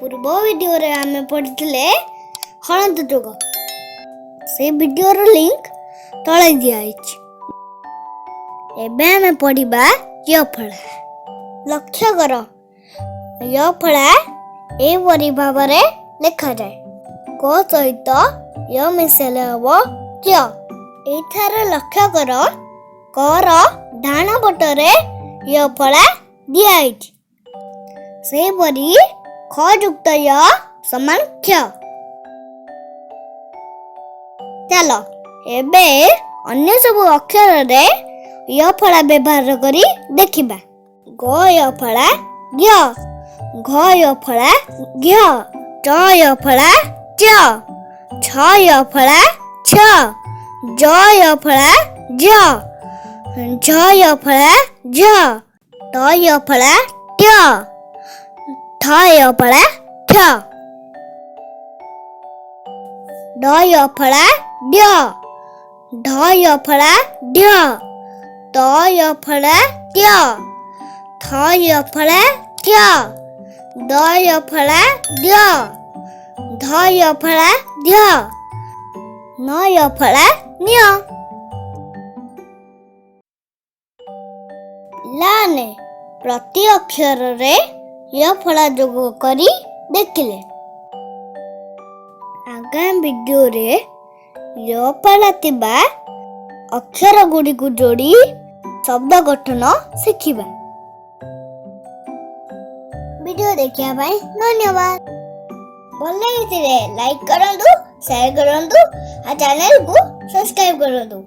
पूर्व वीडियो रे आमे पढ़िथिले हलंत जोग से वीडियो रो लिंक तळे दिया अछि। एबे आमे पढ़िबा य फळा। लक्ष्य कर य फळा ए परि भाबरे लेखा जाय। क सहित य मिसेले हबो य। एथार लक्ष्य कर कर डाण पटरे य फळा दिया अछि। से परि ख युक्त य समान क्ष। चलो एबे अन्य सब अक्षर रे य फळा व्यवहार करी देखिबा। ग य फळा ज्ञ, घ य फळा घ्य, च य फळा च, छ य फळा छ, ज य फळा ज, झ य फळा झ, ट य फळा ट्य, ठ य फळा ठ, ड य फळा ड्य, ढ य फळा ढ्य, त य फळा ट्य, थ य फळा ट्य, द य फळा ड्य, ध य फळा ध्य, न य फळा न्य। लाने प्रति अक्षर रे य फळा जोग करी देखिले। आगामी वीडियो रे य फळा थिबा अक्षर गुडी को जोड़ी शब्द गठन शिखिबा। वीडियो देखिया भाई धन्यवाद। भल लागिथिले लाइक करंतु, शेयर करंतु आ चैनल को सब्सक्राइब करंतु।